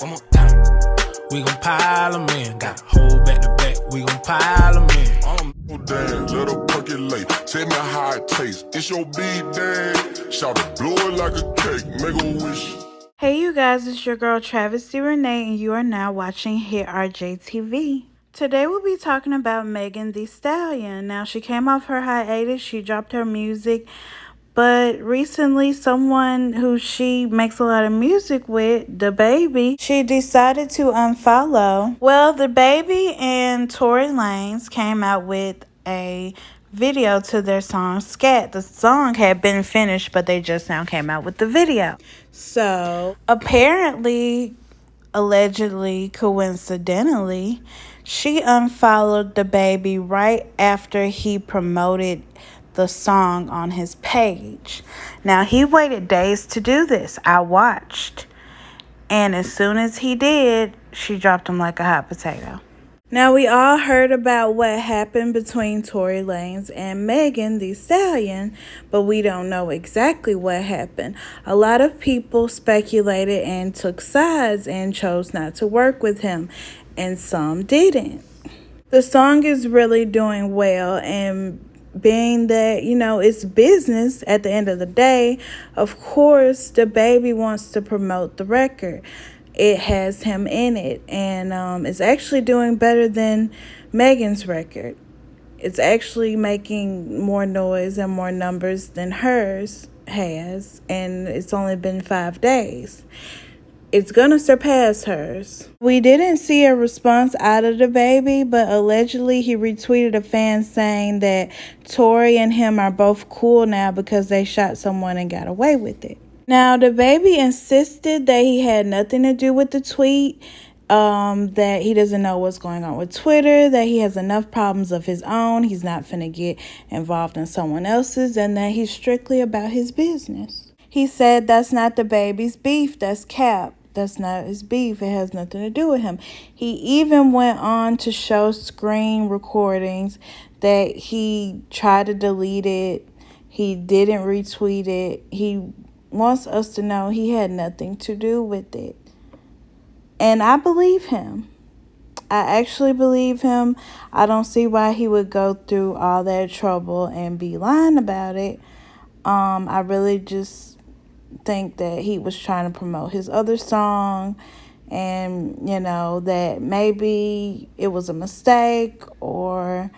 One more time. We gon' pile them in. Got a whole back to back. We gon' pile them in. Damn, let her percolate. Tell me how it tastes. It's your B-day. Shout it, blow it like a cake. Make a wish. Hey you guys, it's your girl Travesty Renee and you are now watching Hit RJ TV. Today we'll be talking about Megan Thee Stallion. Now she came off her hiatus, she dropped her music, but recently someone who she makes a lot of music with, DaBaby, she decided to unfollow. Well, DaBaby and Tory Lanez came out with a video to their song Scat. The song had been finished, but they just now came out with the video. So apparently, allegedly, coincidentally, she unfollowed DaBaby right after he promoted the song on his page. Now, he waited days to do this. I watched. And as soon as he did, she dropped him like a hot potato. Now, we all heard about what happened between Tory Lanez and Megan Thee Stallion, but we don't know exactly what happened. A lot of people speculated and took sides and chose not to work with him, and some didn't. The song is really doing well, and being that, it's business at the end of the day, of course, DaBaby wants to promote the record. It has him in it, and it's actually doing better than Megan's record. It's actually making more noise and more numbers than hers has, and it's only been 5 days. It's gonna surpass hers. We didn't see a response out of DaBaby, but allegedly he retweeted a fan saying that Tory and him are both cool now because they shot someone and got away with it. Now, DaBaby insisted that he had nothing to do with the tweet, that he doesn't know what's going on with Twitter, that he has enough problems of his own, he's not finna get involved in someone else's, and that he's strictly about his business. He said that's not DaBaby's beef, that's cap. That's not his beef. It has nothing to do with him. He even went on to show screen recordings that he tried to delete it. He didn't retweet it. He wants us to know he had nothing to do with it. And I believe him. I actually believe him. I don't see why he would go through all that trouble and be lying about it. I really just think that he was trying to promote his other song, and that maybe it was a mistake, or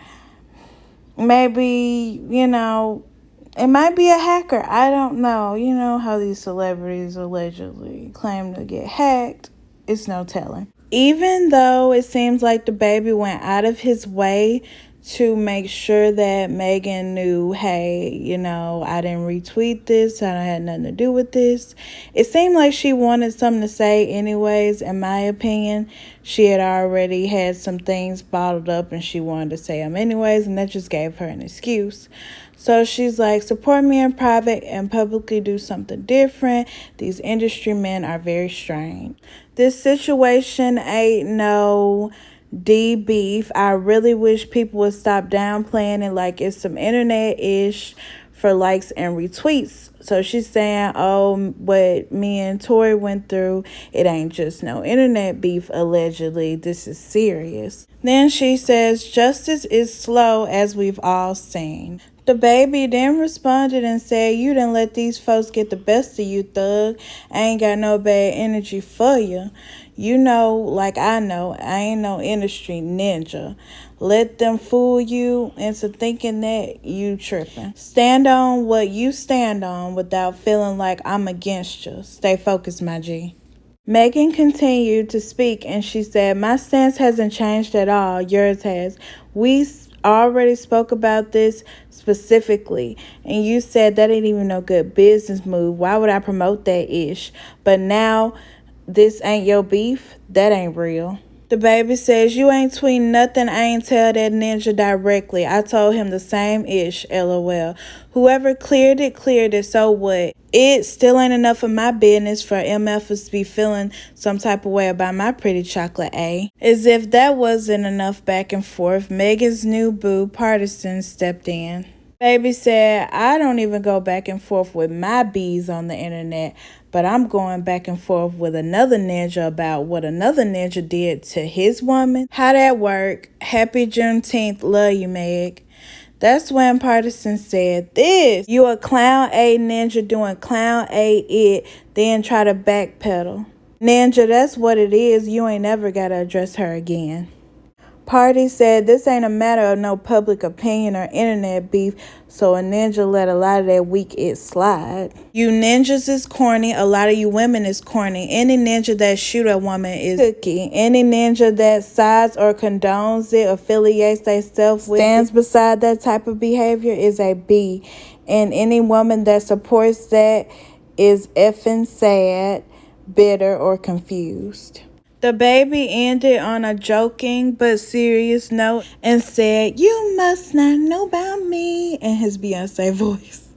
maybe it might be a hacker. I don't know. You know how these celebrities allegedly claim to get hacked. It's no telling. Even though it seems like DaBaby went out of his way to make sure that Megan knew, hey, I didn't retweet this, I had nothing to do with this. It seemed like she wanted something to say anyways, in my opinion. She had already had some things bottled up and she wanted to say them anyways, and that just gave her an excuse. So she's like, support me in private and publicly do something different. These industry men are very strange. This situation ain't no D beef. I really wish people would stop downplaying it like it's some internet-ish for likes and retweets. So she's saying, oh, what me and Tory went through, it ain't just no internet beef, allegedly. This is serious. Then she says, justice is slow, as we've all seen. DaBaby then responded and said, you done let these folks get the best of you, thug. I ain't got no bad energy for you. Like I know, I ain't no industry ninja. Let them fool you into thinking that you tripping. Stand on what you stand on without feeling like I'm against you. Stay focused, my G. Megan continued to speak and she said, my stance hasn't changed at all. Yours has. We already spoke about this specifically, and you said that ain't even no good business move. Why would I promote that ish? But now this ain't your beef. That ain't real. DaBaby says, you ain't tweeting nothing. I ain't tell that ninja directly. I told him the same ish, LOL. Whoever cleared it, so what? It still ain't enough of my business for MFers to be feeling some type of way about my pretty chocolate A. As if that wasn't enough back and forth, Megan's new boo, Pardison, stepped in. Baby said, I don't even go back and forth with my bees on the internet. but I'm going back and forth with another ninja about what another ninja did to his woman. How that work? Happy Juneteenth. Love you, Meg. That's when Pardison said this. You a clown A ninja doing clown A it, then try to backpedal. Ninja, that's what it is. You ain't never gotta address her again. Party said this ain't a matter of no public opinion or internet beef, so a ninja let a lot of that weak it slide. You ninjas is corny, a lot of you women is corny. Any ninja that shoot a woman is cookie. Any ninja that sides or condones it, affiliates themselves with, stands beside that type of behavior is a B. And any woman that supports that is effing sad, bitter, or confused. DaBaby ended on a joking but serious note and said, "You must not know about me," in his Beyonce voice.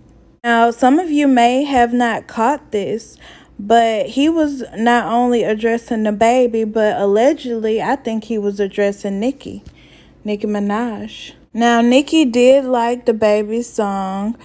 Now, some of you may have not caught this, but he was not only addressing DaBaby, but allegedly, I think he was addressing Nicki Minaj. Now, Nicki did like DaBaby's song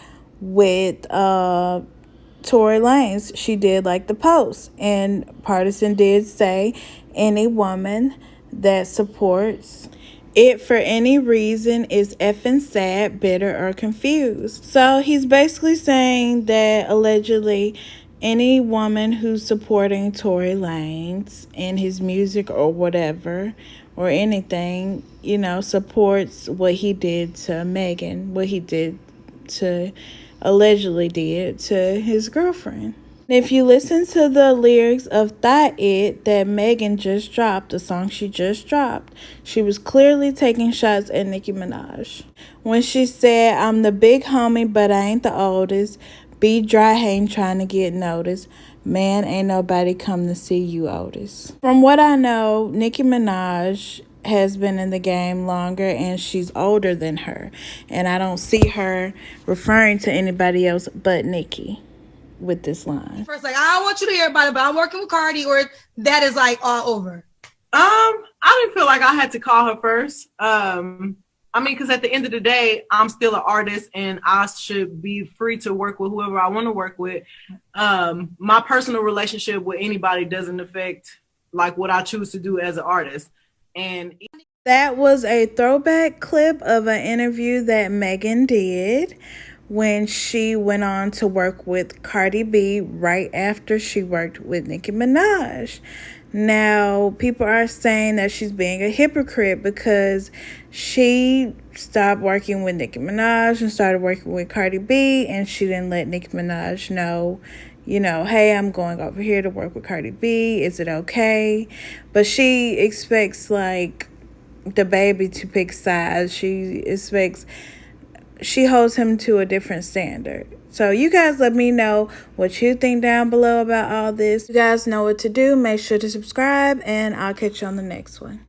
with Tory Lanez. She did like the post, and Pardison did say any woman that supports it for any reason is effing sad, bitter, or confused. So he's basically saying that allegedly any woman who's supporting Tory Lanez in his music or whatever or anything, you know, supports what he did to Megan, what he did to allegedly did to his girlfriend. If you listen to the lyrics of Thought It that Megan just dropped, the song she just dropped, she was clearly taking shots at Nicki Minaj. When she said, "I'm the big homie, but I ain't the oldest. Be dry hating trying to get noticed. Man, ain't nobody come to see you, Otis." From what I know, Nicki Minaj has been in the game longer and she's older than her. And I don't see her referring to anybody else but Nicki with this line. First, like, I don't want you to hear about it, but I'm working with Cardi, or that is like all over. I didn't feel like I had to call her first. Because at the end of the day, I'm still an artist and I should be free to work with whoever I want to work with. My personal relationship with anybody doesn't affect like what I choose to do as an artist. And that was a throwback clip of an interview that Megan did when she went on to work with Cardi B right after she worked with Nicki Minaj. Now, people are saying that she's being a hypocrite because she stopped working with Nicki Minaj and started working with Cardi B, and she didn't let Nicki Minaj know, you know, hey, I'm going over here to work with Cardi B. Is it okay? But she expects, like, DaBaby to pick sides. She holds him to a different standard. So you guys let me know what you think down below about all this. You guys know what to do. Make sure to subscribe, and I'll catch you on the next one.